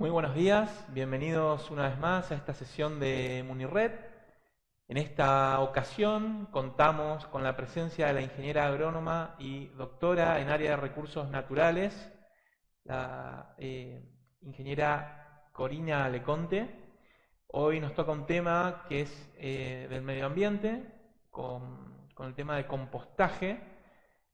Muy buenos días, bienvenidos una vez más a esta sesión de Munirred. En esta ocasión contamos con la presencia de la ingeniera agrónoma y doctora en área de recursos naturales, la ingeniera Corina Leconte. Hoy nos toca un tema que es del medio ambiente, con el tema de compostaje.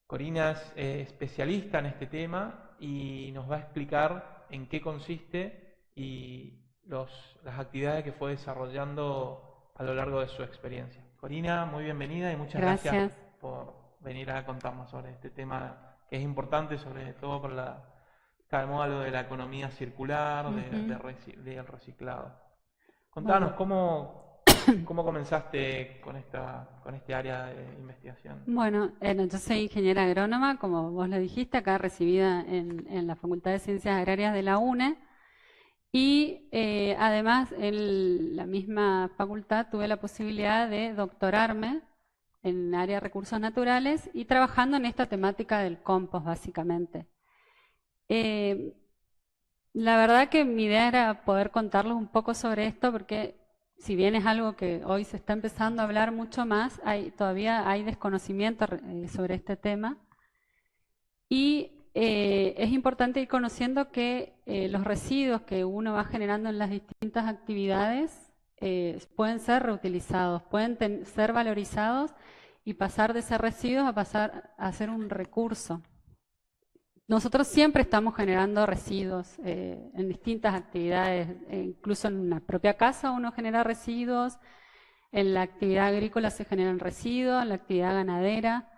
Corina es especialista en este tema y nos va a explicar en qué consiste y las actividades que fue desarrollando a lo largo de su experiencia. Corina, muy bienvenida y muchas gracias por venir a contarnos sobre este tema que es importante, sobre todo por está de moda lo de la economía circular, del reciclado. Contanos, ¿cómo comenzaste con este área de investigación? Bueno, yo soy ingeniera agrónoma, como vos lo dijiste, acá recibida en la Facultad de Ciencias Agrarias de la UNE. Y además en la misma facultad tuve la posibilidad de doctorarme en área de recursos naturales y trabajando en esta temática del compost, básicamente. La verdad que mi idea era poder contarles un poco sobre esto, porque si bien es algo que hoy se está empezando a hablar mucho más, todavía hay desconocimiento sobre este tema. Y es importante ir conociendo que los residuos que uno va generando en las distintas actividades pueden ser reutilizados, pueden ser valorizados y pasar de ser residuos a pasar a ser un recurso. Nosotros siempre estamos generando residuos en distintas actividades, incluso en una propia casa uno genera residuos, en la actividad agrícola se generan residuos, en la actividad ganadera,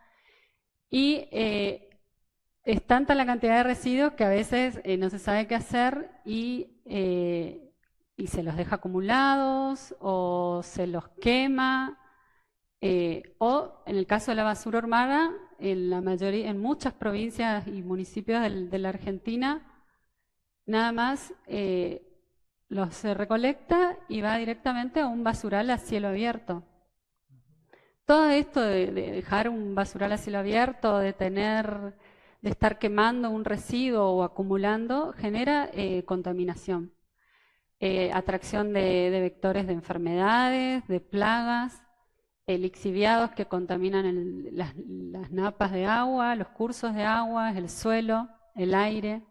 y es tanta la cantidad de residuos que a veces no se sabe qué hacer y se los deja acumulados o se los quema, o en el caso de la basura urbana, en muchas provincias y municipios de la Argentina, nada más se recolecta y va directamente a un basural a cielo abierto. Todo esto de dejar un basural a cielo abierto, de estar quemando un residuo o acumulando, genera contaminación, atracción de vectores de enfermedades, de plagas, lixiviados que contaminan las napas de agua, los cursos de agua, el suelo, el aire.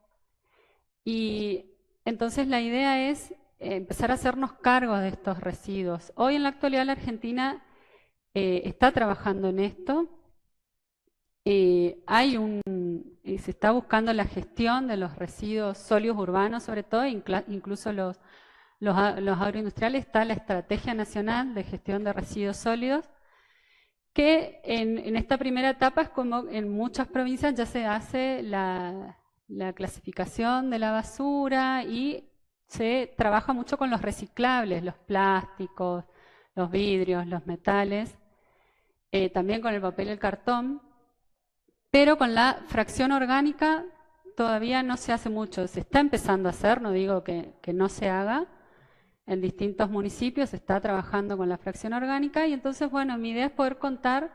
Y entonces la idea es empezar a hacernos cargo de estos residuos. Hoy en la actualidad la Argentina está trabajando en esto. Se está buscando la gestión de los residuos sólidos urbanos, sobre todo, incluso los agroindustriales. Está la Estrategia Nacional de Gestión de Residuos Sólidos, que en esta primera etapa es como en muchas provincias ya se hace la clasificación de la basura y se trabaja mucho con los reciclables, los plásticos, los vidrios, los metales, también con el papel y el cartón. Pero con la fracción orgánica todavía no se hace mucho. Se está empezando a hacer, no digo que no se haga. En distintos municipios se está trabajando con la fracción orgánica y entonces, bueno, mi idea es poder contar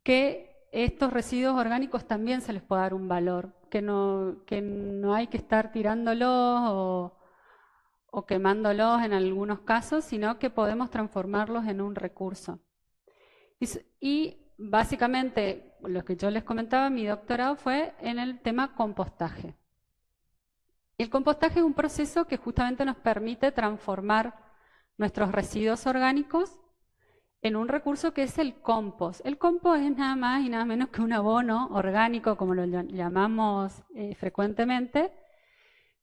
que estos residuos orgánicos también se les puede dar un valor, que no hay que estar tirándolos o quemándolos en algunos casos, sino que podemos transformarlos en un recurso. Y básicamente, lo que yo les comentaba, mi doctorado fue en el tema compostaje. El compostaje es un proceso que justamente nos permite transformar nuestros residuos orgánicos en un recurso que es el compost. El compost es nada más y nada menos que un abono orgánico, como lo llamamos frecuentemente,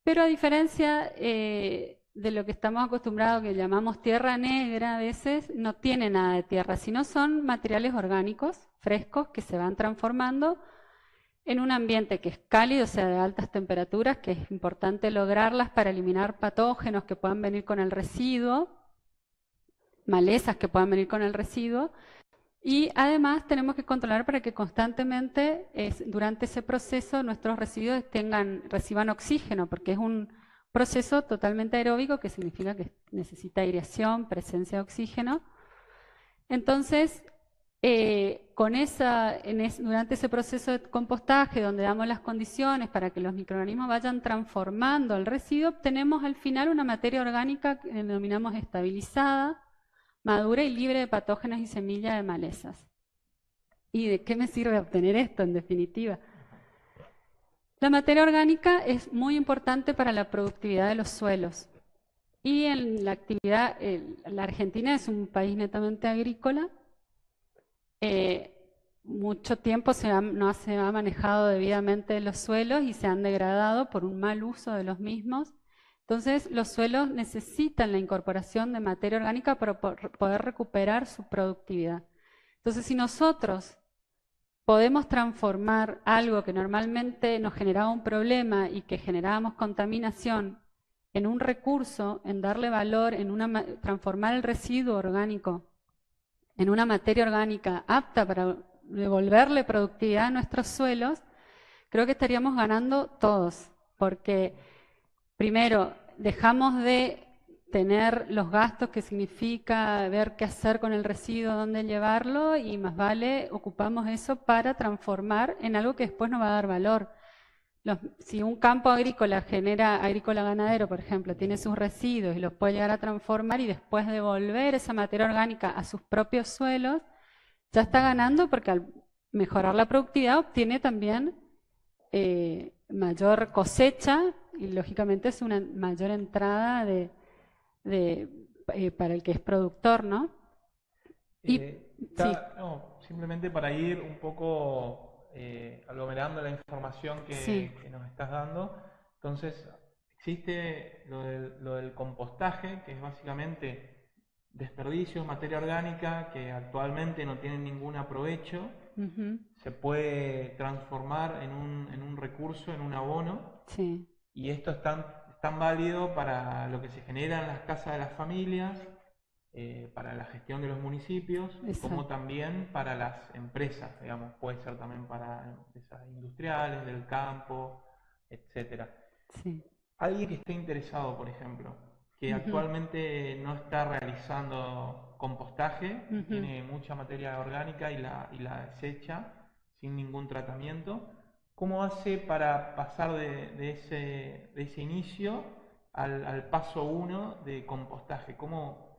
pero a diferencia de lo que estamos acostumbrados, que llamamos tierra negra, a veces no tiene nada de tierra, sino son materiales orgánicos, frescos, que se van transformando en un ambiente que es cálido, o sea, de altas temperaturas, que es importante lograrlas para eliminar patógenos que puedan venir con el residuo, malezas que puedan venir con el residuo, y además tenemos que controlar para que constantemente durante ese proceso nuestros residuos reciban oxígeno, porque es un proceso totalmente aeróbico, que significa que necesita aireación, presencia de oxígeno. Entonces, Durante ese proceso de compostaje, donde damos las condiciones para que los microorganismos vayan transformando el residuo, obtenemos al final una materia orgánica que denominamos estabilizada, madura y libre de patógenos y semillas de malezas. ¿Y de qué me sirve obtener esto, en definitiva? La materia orgánica es muy importante para la productividad de los suelos. Y en la actividad, la Argentina es un país netamente agrícola. Mucho tiempo no se ha manejado debidamente los suelos y se han degradado por un mal uso de los mismos. Entonces, los suelos necesitan la incorporación de materia orgánica para poder recuperar su productividad. Entonces, si nosotros podemos transformar algo que normalmente nos generaba un problema y que generábamos contaminación en un recurso, en darle valor, transformar el residuo orgánico en una materia orgánica apta para devolverle productividad a nuestros suelos, creo que estaríamos ganando todos, porque primero dejamos de tener los gastos que significa ver qué hacer con el residuo, dónde llevarlo, y más vale ocupamos eso para transformar en algo que después nos va a dar valor. Si un campo agrícola ganadero, por ejemplo, tiene sus residuos y los puede llegar a transformar y después devolver esa materia orgánica a sus propios suelos, ya está ganando, porque al mejorar la productividad obtiene también mayor cosecha y lógicamente es una mayor entrada para el que es productor, ¿no? No, simplemente para ir un poco aglomerando la información que nos estás dando. Entonces, existe lo del compostaje, que es básicamente desperdicios, materia orgánica que actualmente no tienen ningún aprovecho. Se puede transformar en un recurso, en un abono. Sí. Y esto es tan válido para lo que se genera en las casas de las familias, para la gestión de los municipios, como también para las empresas, digamos, puede ser también para empresas industriales, del campo, etcétera. Sí. Alguien que esté interesado, por ejemplo, que actualmente no está realizando compostaje, tiene mucha materia orgánica y la desecha sin ningún tratamiento, ¿cómo hace para pasar de ese inicio al paso 1 de compostaje? ¿Cómo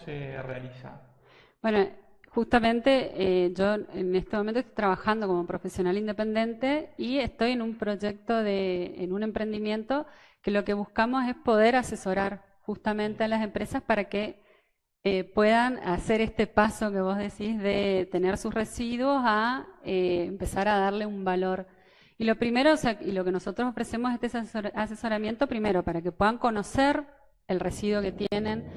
se realiza? Bueno, justamente yo en este momento estoy trabajando como profesional independiente y estoy en un proyecto, en un emprendimiento que lo que buscamos es poder asesorar justamente a las empresas para que puedan hacer este paso que vos decís de tener sus residuos a empezar a darle un valor. Y lo primero, y lo que nosotros ofrecemos es este asesoramiento primero para que puedan conocer el residuo que tienen,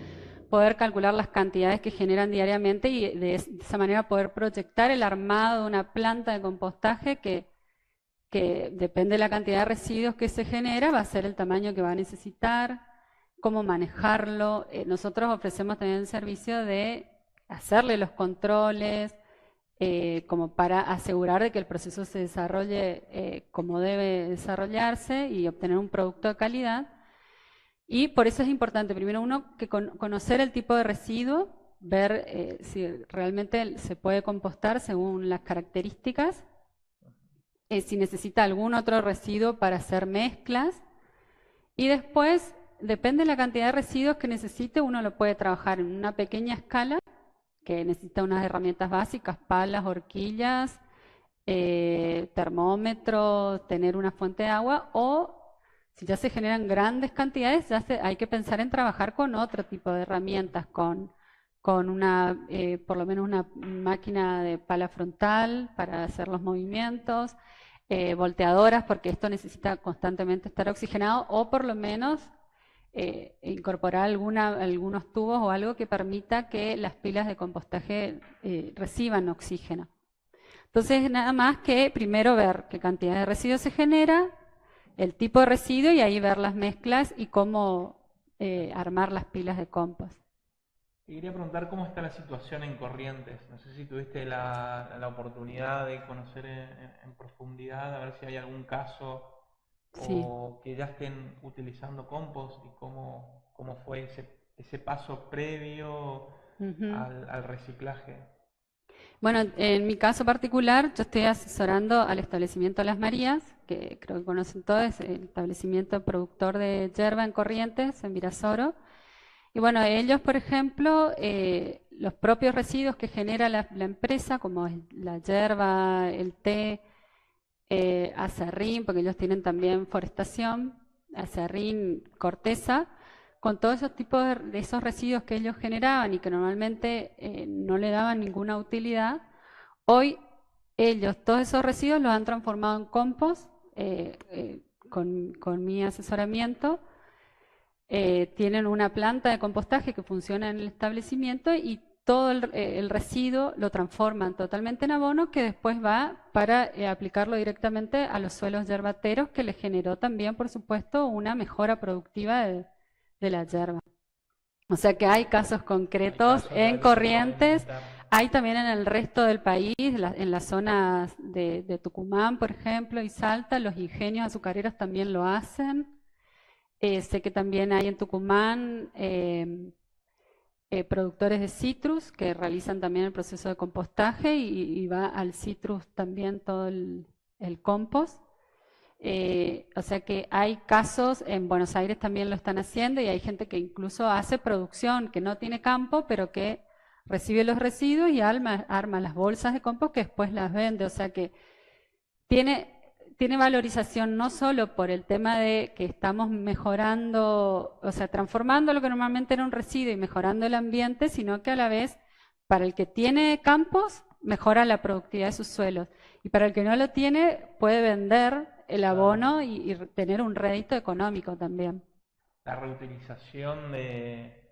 poder calcular las cantidades que generan diariamente y de esa manera poder proyectar el armado de una planta de compostaje que depende de la cantidad de residuos que se genera, va a ser el tamaño que va a necesitar, cómo manejarlo. Nosotros ofrecemos también el servicio de hacerle los controles, como para asegurar de que el proceso se desarrolle como debe desarrollarse y obtener un producto de calidad. Y por eso es importante, primero conocer el tipo de residuo, ver si realmente se puede compostar según las características, si necesita algún otro residuo para hacer mezclas, y después, depende de la cantidad de residuos que necesite, uno lo puede trabajar en una pequeña escala, que necesita unas herramientas básicas, palas, horquillas, termómetro, tener una fuente de agua, o si ya se generan grandes cantidades, hay que pensar en trabajar con otro tipo de herramientas, con por lo menos una máquina de pala frontal para hacer los movimientos, volteadoras, porque esto necesita constantemente estar oxigenado, o por lo menos incorporar algunos tubos o algo que permita que las pilas de compostaje reciban oxígeno. Entonces, nada más que primero ver qué cantidad de residuos se genera, el tipo de residuo, y ahí ver las mezclas y cómo armar las pilas de compost. Te quería preguntar cómo está la situación en Corrientes. No sé si tuviste la oportunidad de conocer en profundidad, a ver si hay algún caso o que ya estén utilizando compost y cómo fue ese paso previo al reciclaje. Bueno, en mi caso particular, yo estoy asesorando al establecimiento Las Marías, que creo que conocen todos, es el establecimiento productor de yerba en Corrientes, en Virasoro. Y bueno, ellos, por ejemplo, los propios residuos que genera la empresa, como es la yerba, el té, acerrín, porque ellos tienen también forestación, acerrín, corteza, con todos esos tipos de esos residuos que ellos generaban y que normalmente no le daban ninguna utilidad, hoy ellos todos esos residuos los han transformado en compost con mi asesoramiento. Tienen una planta de compostaje que funciona en el establecimiento y todo el residuo lo transforman totalmente en abono que después va para aplicarlo directamente a los suelos yerbateros, que les generó también, por supuesto, una mejora productiva de la yerba. O sea que hay casos concretos en Corrientes, hay también en el resto del país, en las zonas de Tucumán, por ejemplo, y Salta, los ingenios azucareros también lo hacen. Sé que también hay en Tucumán productores de citrus que realizan también el proceso de compostaje y va al citrus también todo el compost. O sea que hay casos, en Buenos Aires también lo están haciendo y hay gente que incluso hace producción que no tiene campo, pero que recibe los residuos y arma las bolsas de compost que después las vende. O sea que tiene valorización no solo por el tema de que estamos mejorando, o sea, transformando lo que normalmente era un residuo y mejorando el ambiente, sino que a la vez, para el que tiene campos, mejora la productividad de sus suelos. Y para el que no lo tiene, puede vender el abono y tener un rédito económico también. La reutilización de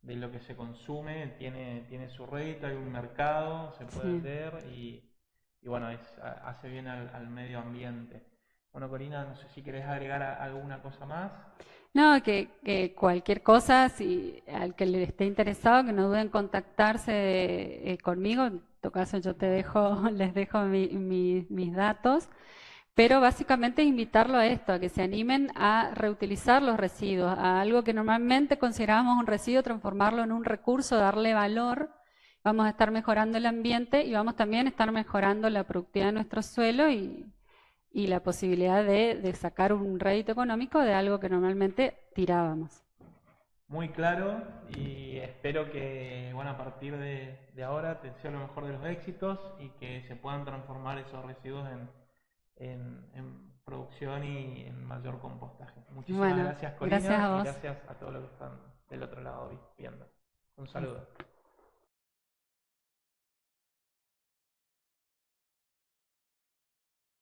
lo que se consume tiene su rédito, hay un mercado, se puede Sí. vender y bueno, hace bien al medio ambiente. Bueno, Corina, no sé si querés agregar alguna cosa más. No, que cualquier cosa, si al que le esté interesado, que no duden en contactarse conmigo. En tu caso, yo te dejo, les dejo mis datos. Pero básicamente invitarlo a esto, a que se animen a reutilizar los residuos, a algo que normalmente considerábamos un residuo, transformarlo en un recurso, darle valor. Vamos a estar mejorando el ambiente y vamos también a estar mejorando la productividad de nuestro suelo y la posibilidad de sacar un rédito económico de algo que normalmente tirábamos. Muy claro y espero que, bueno, a partir de ahora te sea lo mejor de los éxitos y que se puedan transformar esos residuos en producción y en mayor compostaje. Muchísimas Bueno, gracias, gracias Corina, a y vos. gracias a todos los que están del otro lado viendo. Un saludo.